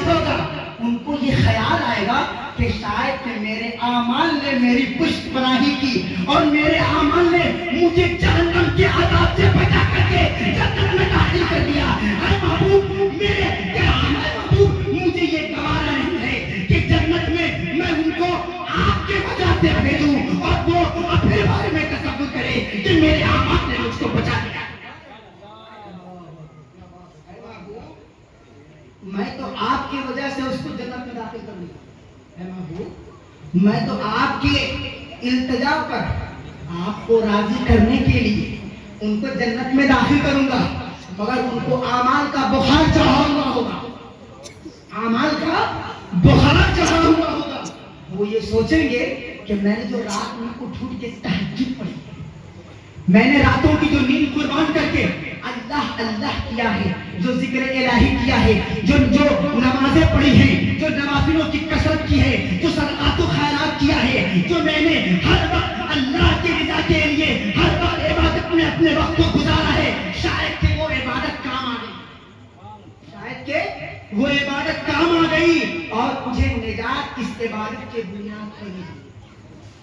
ہوگا، ان کو یہ خیال آئے گا کہ شاید کہ میرے اعمال نے میری پشت پناہی کی اور میرے اعمال نے مجھے جہنم کے عذاب سے بچا کر کے جنت میں داخل کر دیا۔ اے محبوب مجھے یہ گوارا نہیں ہے کہ جنت میں ان کو آپ کے وجہ سے بھیجوں اور وہ اپنے بارے میں تصور کرے کہ میرے اعمال نے مجھ کو بچا دیا۔ میں تو آپ کی وجہ سے اس کو جنت میں داخل کر دیا۔ اے محبوب میں تو آپ کے التجا پر آپ کو راضی کرنے کے لیے ان کو جنت میں داخل کروں گا، مگر ان کو اعمال کا بخار چڑھا ہوا ہوگا، اعمال کا بخار چڑھا ہوا ہوگا۔ وہ یہ سوچیں گے کہ میں نے جو رات میں اٹھ کے تہجد پڑھی، میں نے راتوں کی جو نیند قربان کر کے اللہ اللہ کیا ہے، جو ذکر الہی کیا ہے، جو نمازیں پڑھی ہیں، جو نوافلوں کی کثرت کی ہے، جو صدقات و خیرات کیا ہے، جو میں نے ہر وقت اللہ کی رضا کے لیے ہر وقت عبادت میں اپنے وقت کو گزارا ہے، شاید کہ وہ عبادت کام آ گئی، شاید کہ وہ عبادت کام آ گئی اور مجھے نجات اس عبادت کے بنیاد پر ملی۔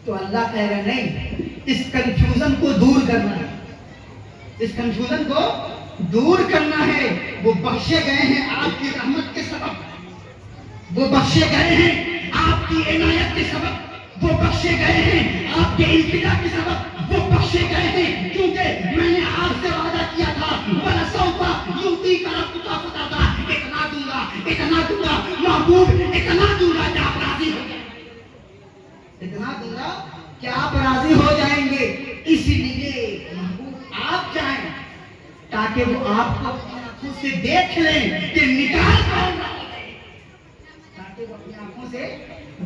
تو اللہ کہہ رہا نہیں، اس کنفیوژن کو دور کرنا ہے، اس کنفیوژن کو دور کرنا ہے۔ وہ بخشے گئے ہیں آپ کی رحمت کے سبب، وہ بخشے گئے ہیں آپ کی عنایت کے سبب، وہ بخشے گئے ہیں آپ کے التجا کے سبب، وہ بخشے گئے ہیں کیونکہ میں نے آپ سے وعدہ کیا تھا وَلَسَوْفَ يُعْطِيكَ رَبُّكَ فَتَرْضَىٰ، اتنا دوں گا، اتنا دوں گا محبوب، اتنا دوں گا کہ آپ راضی ہو جائیں گے، اتنا دوں گا کہ آپ راضی ہو جائیں گے۔ اس لیے محبوب آپ جائیں تاکہ وہ آپ کو اپنی آنکھوں سے دیکھ لیں کہ نکال کون رہا ہے، تاکہ وہ اپنی آنکھوں سے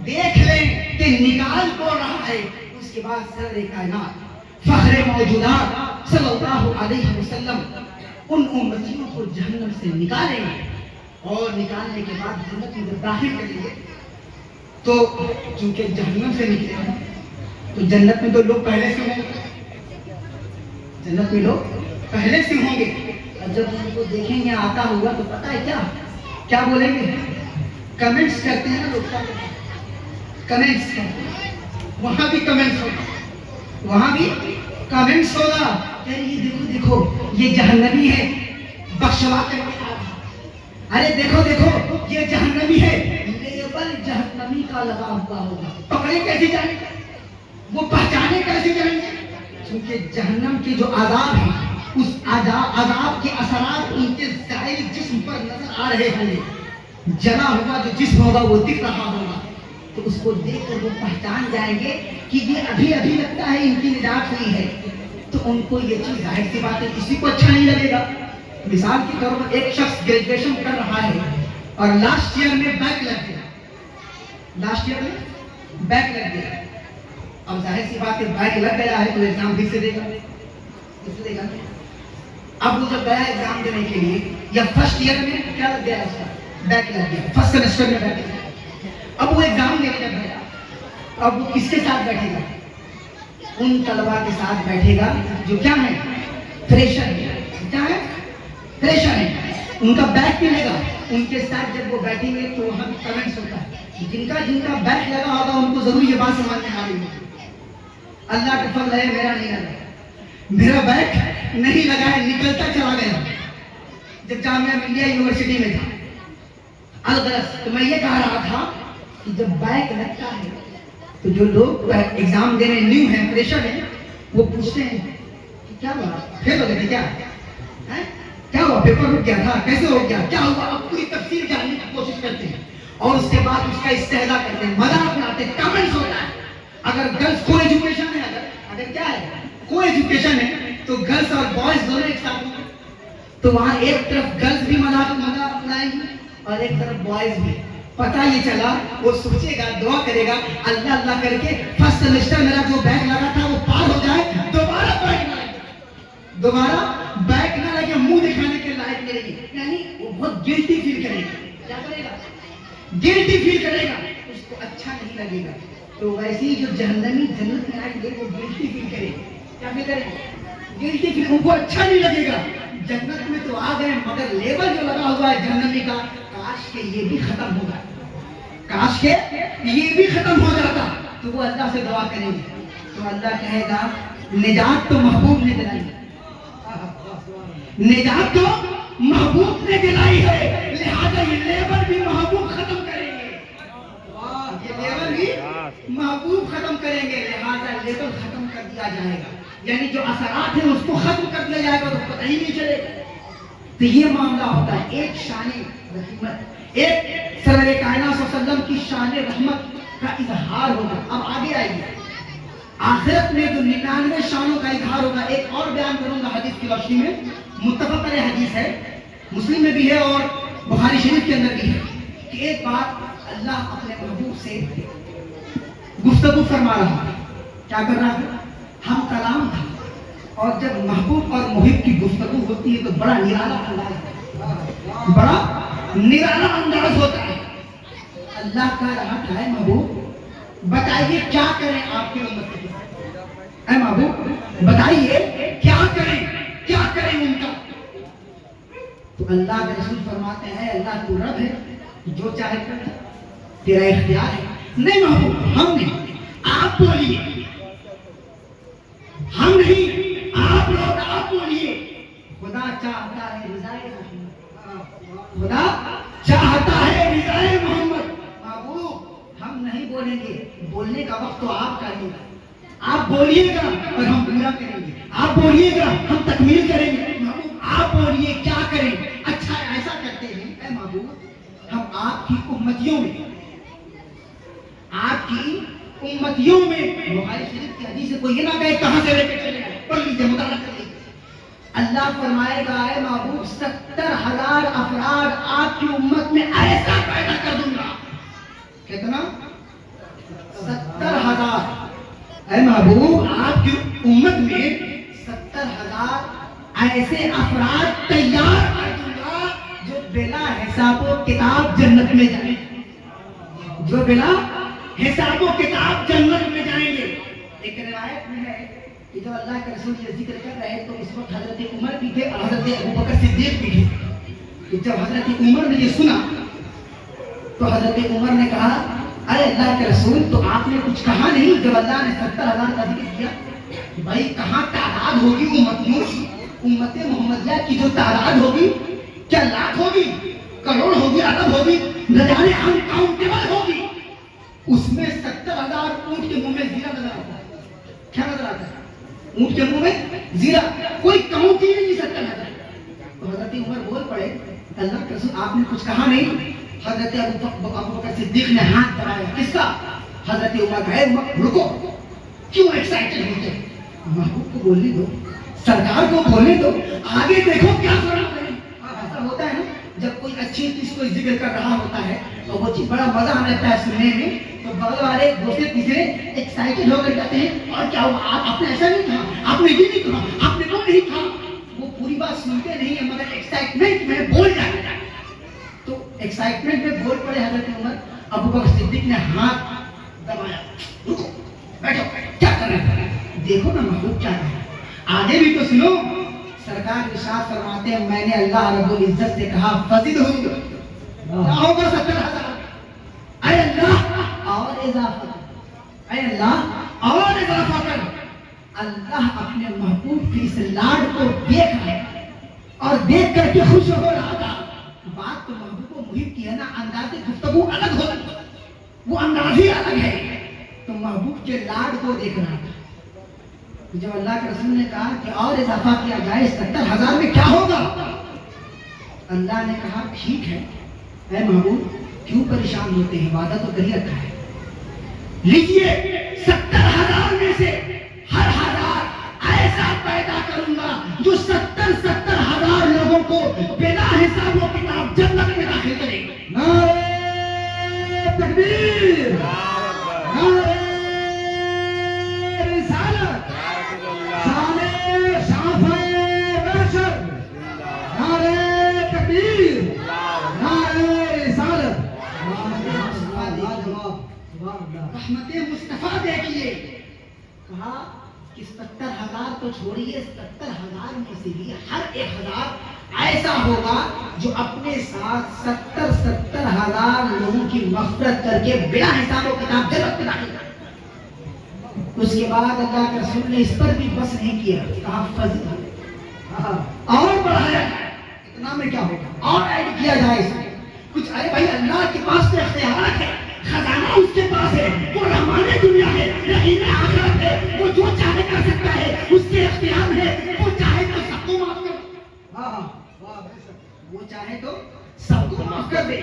دیکھ لیں کہ نکال کون رہا ہے۔ اس کے بعد سرور کائنات فخر موجودات صلی اللہ علیہ وسلم ان امتیوں کو جہنم سے نکالیں گے، اور نکالنے کے بعد جنت میں جب داخل کریں گے تو چونکہ جہنم سے نکلے ہیں تو جنت میں تو لوگ پہلے سے ہوں گے، جنت میں لوگ پہلے سے ہوں گے، اور جب ان کو دیکھیں گے آتا ہوگا تو پتہ ہے کیا بولیں گے؟ کمنٹس کرتے ہیں نا لوگ، کمنٹس کرتے ہیں، وہاں بھی کمنٹس ہوگا، وہاں بھی کمنٹس ہوگا کہ یہ دیکھو یہ جہنمی ہے، بخشوا کر کے آ رہا، ارے دیکھو یہ جہنمی ہے، لیبل جہنمی کا لگا ہوا ہوگا، پکڑے کیسے جائیں گے، وہ پہچانے کیسے جائیں گے؟ کیونکہ جہنم کے جو عذاب ہیں، اس عذاب کے اثرات ان کے ظاہری جسم پر نظر آ رہے ہوں گے، جلا ہوا جو جسم ہوگا وہ دکھ رہا ہوگا، تو اس کو دیکھ کر وہ پہچان جائیں گے کہ یہ ابھی لگتا ہے ان کی نجات ہوئی ہے، تو ان کو یہ چیز ظاہر سی بات ہے کسی کو اچھا نہیں لگے گا۔ مثال کے طور پر ایک شخص گریجویشن کر رہا ہے اور لاسٹ ایئر میں بیک لگ گیا، اب ظاہر سی بات ہے بیک لگ گیا ہے تو ایگزام پھر سے دے گا، اب وہ جب گیا ایگزام دینے کے لیے، یا فرسٹ ایئر میں کیا لگ گیا، اس کا بیک لگ گیا، فرسٹ سیمسٹر میں بیک لگ گیا، اب وہ ایگزام دینے لگ گیا، اب وہ کس کے ساتھ بیٹھے گا؟ ان طلباء کے ساتھ بیٹھے گا جو کیا ہے، فریشر ہے، کیا ہے، فریشر ہے، ان کا بیک ملے گا، ان کے ساتھ جب وہ بیٹھیں گے تو وہاں بھی کمنٹس ہوتا ہے، جن کا بیک لگا ہوگا ان کو ضرور یہ بات سمجھ میں آ رہی ہوگی، اللہ کا فضل ہے میرا نہیں لگا، میرا بیک نہیں لگا ہے، نکلتا چلا گیا۔ جب جامعہ ملیہ یونیورسٹی میں تھا الغرض، تو میں یہ کہہ رہا تھا کہ جب بیک لگتا ہے تو جو لوگ ایگزام دینے نیو ہیں، فریشر ہیں، وہ پوچھتے ہیں کہ کیا ہوا، فیل ہو گئے کیا ہوا، پیپر رک گیا تھا، کیسے ہو گیا، کیا ہوا، اب پوری تفصیل جاننے کی کوشش کرتے ہیں، اور اس کے بعد اس کا استہزاء کرتے ہیں, مذاق اڑاتے ہیں, کمنٹس ہوتا ہے. اگر گرلس کو ایجوکیشن ہے, اگر کیا ہے کو ایجوکیشن ہے, تو گرلس اور بوائز دونوں ایک ساتھ ہوں گے. تو وہاں ایک طرف گرلس بھی مذاق اڑائیں گی اور ایک طرف بوائز بھی. پتہ یہ چلا, وہ سوچے گا, دعا کرے گا, اللہ اللہ کر کے فرسٹ سیمسٹر میرا جو بیک لگا تھا وہ پار ہو جائے, دوبارہ بیک نہ لگے, منہ دکھانے کے لائق کرے گی. یعنی وہ بہت گلٹی فیل کرے گا. کیا کرے گا؟ گلٹی فیل کرے گا, اس کو اچھا نہیں لگے گا. تو ویسے ہی جو جہنمی جنت میں آئیں گے وہ گلٹی فیل کرے گا. کیا فیل کرے گا؟ گلٹی فیل. ان کو اچھا نہیں لگے گا. جنت میں تو آ گئے, مگر لیبل جو لگا ہوا ہے جہنمی کا, کاش کہ یہ بھی ختم ہو جائے, کاش کہ یہ بھی ختم ہو جاتا. تو وہ اللہ سے دعا کریں گے, تو اللہ کہے گا نجات تو محبوب نے دلائی, نجات تو محبوب نے دلائی ہے, لہذا یہ لیبل بھی محبوب ختم کریں گے. یہ لیبل بھی محبوب ختم کریں گے, لہذا لیبل ختم کر دیا جائے گا. یعنی جو اثرات ہیں اس کو ختم کر دیا جائے گا, تو پتہ ہی نہیں چلے گا. تو یہ معاملہ ہوتا ہے. ایک شان رحمت, ایک سرور کائنات صلی اللہ علیہ وسلم کی شان رحمت کا اظہار ہوگا. اب آگے آئیے, آخرت میں جو 99 شانوں کا اظہار ہوگا. ایک اور بیان کروں گا حدیث کی روشنی میں, متفق علیہ حدیث ہے, مسلم میں بھی ہے اور بخاری شریف کے اندر بھی ہے, کہ ایک بار اللہ اپنے محبوب سے گفتگو فرما رہا ہے. کیا کر رہا ہے؟ ہم کلام تھا. اور جب محبوب اور محب کی گفتگو ہوتی ہے تو بڑا نرالا انداز ہوتا ہے, بڑا نرالا انداز ہوتا ہے. اللہ کا رہا تھا, ہے محبوب بتائیے کیا کریں آپ کی امت کے ساتھ, اے محبوب بتائیے کیا کریں ان کا. تو اللہ کے رسول فرماتے ہیں اللہ تو رب ہے, جو چاہے کر, تیرا اختیار ہے. نہیں محبوب, ہم نہیں, آپ بولیے. ہم نہیں, آپ لوگ, آپ بولیے. خدا چاہتا ہے رضائے محمد, خدا چاہتا ہے رضائے محمد. محبوب ہم نہیں بولیں گے, بولنے کا وقت تو آپ کا ہے. آپ بولیے گا اور ہم پورا کریں گے, آپ بولیے گا ہم تکمیل کریں گے. محبوب آپ بولیے کیا کریں. اچھا ایسا کرتے ہیں اے محبوب, ہم آپ کی امتیوں میں, آپ کی امتیوں میں, بخاری شریف کی حدیث سے کوئی یہ نہ کہے کہاں سے لے کے چلے گئے, پڑھ لیجیے, مطالعہ کر لیجیے. اللہ فرمائے گا اے محبوب 70,000 افراد آپ کی امت میں ایسا پیدا کر دوں گا. کتنا؟ 70,000. اے محبوب آپ کی امت میں 70,000 ایسے افراد تیار کر دوں گا جو بلا حساب و کتاب جنت میں جائیں گے, جو بلا حساب و کتاب جنت میں جائیں گے. ایک روایت میں ہے کہ جب اللہ کے رسول یہ ذکر کر رہے تو اس وقت حضرت عمر بھی تھے اور حضرت ابوبکر صدیق بھی تھے. کہ جب حضرت عمر نے یہ سنا تو حضرت عمر نے کہا ارے اللہ کے رسول, تو آپ نے کچھ کہا نہیں جب اللہ نے 70,000 کا ذکر کیا. بھائی کہاں تعداد ہوگی امتیوں کی, امت محمدیہ کی جو تعداد ہوگی کیا لاکھ ہوگی, کروڑ ہوگی, ارب ہوگی, نہ جانے انکاؤنٹیبل ہوگی. اس میں 70,000 اونٹ کے منہ میں زیرہ نظر آتا ہے. کیا نظر آتا ہے؟ اونٹ کے منہ میں زیرہ, کوئی کاؤنٹ ہی نہیں 70,000. تو حضرت عمر بول پڑے اللہ کے رسول آپ نے کچھ کہا نہیں. حضرت ابوبکر صدیق نے ہاتھ بڑھایا, کس کا؟ حضرت عمر کہے رکو, کیوں ایکسائٹڈ ہوتے, محبوب کو بولنے دو, سرکار کو بولنے دو, آگے دیکھو کیا فرما رہے ہیں. ایسا ہوتا ہے نا جب کوئی اچھی چیز کو ذکر کر رہا ہوتا ہے تو وہ چیز بڑا مزہ آتا ہے سننے میں, تو بغل والے دوسرے تیسرے ایکسائٹڈ ہو کر کہتے ہیں اور کیا ہوا, آپ نے ایسا نہیں کہا, آپ نے یہ نہیں کہا, آپ نے وہ نہیں کہا. وہ پوری بات سنتے نہیں ہیں مگر ایکسائٹمنٹ میں بول جاتے ہیں. تو ایکسائٹمنٹ میں بول پڑے حضرت عمر. ابوبکر صدیق نے ہاتھ دبایا, رکو بیٹھو, کیا کر رہے ہیں, دیکھو نا محبوب کیا کر رہے ہیں, آگے بھی تو سنو. سرکار ارشاد فرماتے ہیں میں نے اللہ رب العزت سے کہا فزد ہوں کیا ہوگا 70,000. اے اللہ اور اضافہ کر, اے اللہ اور اضافہ کر. اللہ اپنے محبوب کی اس لاڈ کو دیکھ رہا ہے اور دیکھ کر کے خوش ہو رہا تھا. بات تو محبوب و محب کی ہے نا, انداز گفتگو الگ ہو, وہ انداز ہی الگ ہے. تو محبوب کے لاڈ کو دیکھ رہا تھا. جب اللہ کے رسول نے کہا کہ اور اضافہ کیا جائے 70,000 میں کیا ہوگا, اللہ نے کہا ٹھیک ہے اے محبوب کیوں پریشان ہوتے ہیں؟ وعدہ تو کر ہی رکھا ہے. لیجئے 70,000 میں سے ہر 1000 ایسا پیدا کروں گا جو 70,000 لوگوں کو بلا حساب و کتاب جنت میں داخل کرے گا. نعرہ تکبیر، اللہ اکبر. نعرہ رسالت، نعرہ شافع بشر، نعرہ تکبیر، نعرہ رسالت. رحمت مصطفیٰ دیکھیے، کہا کہ 70,000 تو چھوڑیے، 70,000 میں سے بھی ہر 1,000 ایسا ہوگا جو اپنے ساتھ 70,000 لوگوں کی مغفرت کر کے بلا حساب و کتاب جنت میں داخل کرے. اس کے بعد اللہ کے رسول نے اس پر بھی بس نہیں کیا، کہا فضل اور بڑھایا جائے. اتنا میں کیا ہوگا اور ایڈ کیا جائے اس میں کچھ. ارے بھائی اللہ کے پاس تو اختیارات ہے، خزانہ اس کے پاس ہے، وہ رحمان دنیا ہے، رحیم آخرت ہے، وہ جو چاہے کر سکتا ہے، اس کے اختیار ہے. وہ چاہے تو سب کو معاف کر دے، وہ چاہے تو سب کو معاف کر دے.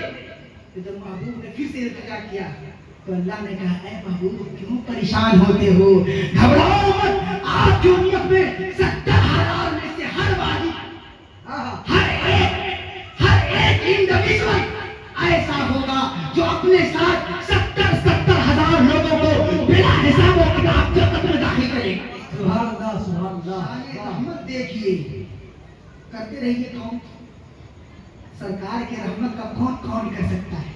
جب محبوب نے پھر سے التجا کیا تو اللہ نے کہا اے محبوب کیوں پریشان ہوتے ہو، گھبراؤ مت. آپ کی امت میں 70,000 میں سے ہر واحد، ہر ایک انڈیویجول ایسا ہوگا جو اپنے ساتھ 70,000 لوگوں کو بلا حساب و کتاب جنت میں داخل کرے گا. سبحان اللہ، سبحان اللہ. رحمت دیکھیے، کرتے رہیے. کون سرکار کے رحمت کا کون کر سکتا ہے؟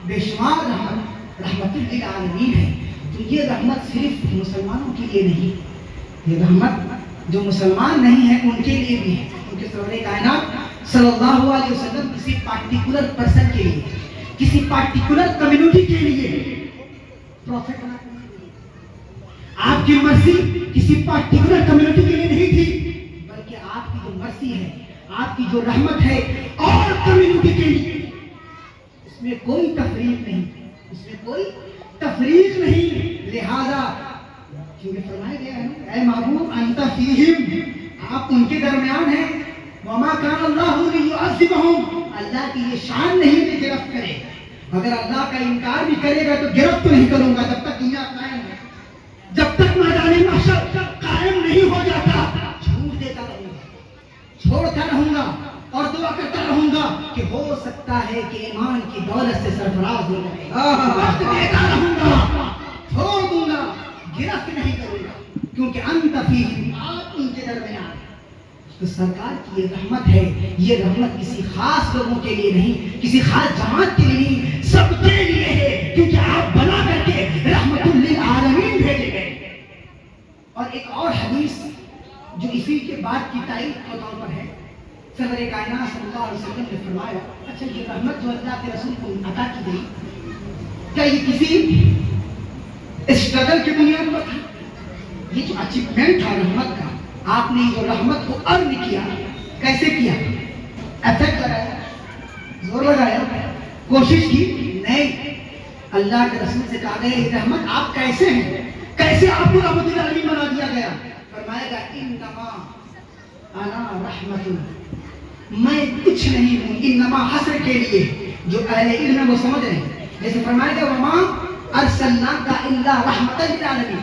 بے شمار رحمت للعالمین ہے. تو یہ رحمت صرف مسلمانوں کے لیے نہیں، یہ رحمت جو مسلمان نہیں ہیں ان کے لیے بھی ہے. کیونکہ سرور کائنات صلی اللہ علیہ وسلم کسی پارٹیکولر پرسن کے لیے، کسی پارٹیکولر کمیونٹی کے لیے پروفیٹ بنا. آپ کی مرضی کسی پارٹیکولر کمیونٹی کے لیے نہیں تھی، بلکہ آپ کی جو مرضی ہے، آپ کی جو رحمت ہے اور کمیونٹی کے لیے. اس میں کوئی تفریق نہیں، اس میں کوئی تفریق نہیں. لہذا کیونکہ فرمایا گیا ہے اے محبوب انت فیہم، آپ ان کے درمیان ہیں. وما کان اللہ لیعذبہم، اللہ کی یہ شان نہیں کہ گرفت کرے. اگر اللہ کا انکار بھی کرے گا تو گرفت نہیں کروں گا جب تک دنیا قائم ہے، جب تک میدان محشر قائم نہیں ہو جاتا. چھوڑ دیتا رہوں گا، چھوڑتا رہوں گا اور دعا کرتا رہوں گا کہ ہو سکتا ہے کہ ایمان کی دولت سے سرفراز ہو جائے. وقت دیتا رہوں گا، چھوڑ دوں گا، گرفت نہیں کروں گا، کیونکہ انت فیہم، آپ ان کے درمیان. تو سرکار کی یہ رحمت ہے، یہ رحمت کسی خاص لوگوں کے لیے نہیں، کسی خاص جماعت کے لیے نہیں، سب کے لیے ہے. کیونکہ آپ بنا کر کے رحمت للعالمین بھیجے گئے. اور ایک اور حدیث جو اسی کے بعد کی تائید کے طور پر ہے، سرور کائنات صلی اللہ علیہ وسلم نے فرمایا اچھا یہ رحمت جو اللہ کے رسول کو عطا کی گئی، کیا یہ کسی اسٹرگل کی بنیاد پر تھا؟ یہ جو اچیومنٹ تھا رحمت کا، آپ نے جو رحمت کو ارن کیا، کیسے کیا؟ ایفرٹ لگایا، زور لگایا، کوشش کی؟ نہیں. اللہ کے رسول سے کہا گیا یہ رحمت آپ کیسے ہیں، کیسے آپ کو رحمت للعالمین بنا دیا گیا؟ فرمایا گا انما انا رحمت، میں کچھ نہیں ہوں. انما حسر کے لیے جو اہل علم ہے وہ سمجھ رہے ہیں. جیسے فرمایا گیا وما ارسلناک الا رحمت للعالمین،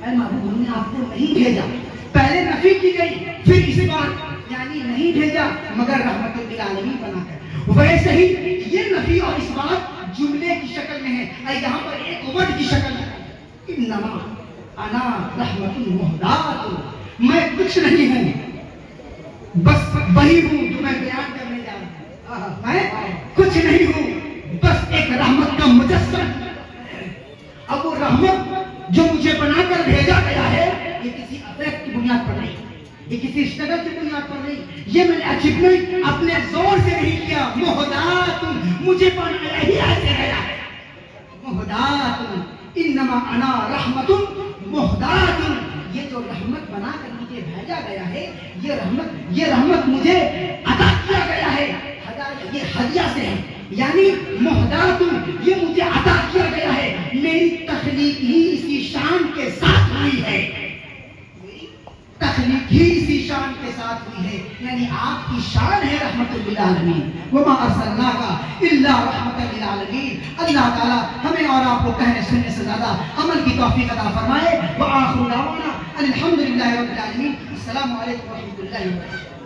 اے محبوب ہم نے آپ کو نہیں بھیجا. پہلے نفی کی گئی، پھر اس بات یعنی نہیں بھیجا مگر رحمت للعالمین بنا کر. ویسے ہی یہ نفی اور اس بات جملے کی شکل میں ہے، یہاں پر ایک ورڈ کی شکل میں ہے. انما انا رحمت مہدات، میں کچھ نہیں ہوں، بس وہی ہوں جو میں بیان کرنے جا رہا ہوں. میں کچھ نہیں ہوں، بس ایک رحمت کا مجسم. اب وہ رحمت جو مجھے بنا کر بھیجا گیا ہے یہ کسی افیکٹ کی بنیاد پر نہیں، یہ کسی اسٹرگل کی بنیاد پر نہیں، یہ میں نے اچیومنٹ اپنے زور سے نہیں کیا. مہدات، مجھے بنایا ہی ایسے گیا ہے. مہدات انما انا رحمت مہدات، یہ جو رحمت بنا کر مجھے بھیجا گیا ہے، یہ رحمت مجھے عطا کیا گیا ہے. یہ ہدیہ سے ہے، یعنی مہدات یہ مجھے عطا کیا گیا ہے. میری تخلیق ہی اسی شان کے ساتھ ہوئی ہے، تخلیق ہی اسی شان شان کے ساتھ ہوئی ہے، یعنی آپ کی شان ہے رحمت للعالمین، وما ارسلناک الا رحمت للعالمین۔ اللہ تعالیٰ ہمیں اور آپ کو کہنے سننے سے زیادہ عمل کی توفیق عطا فرمائے۔ وآخر دعوانا ان الحمد للہ رب العالمین۔ السلام علیکم ورحمۃ اللہ وبرکاتہ۔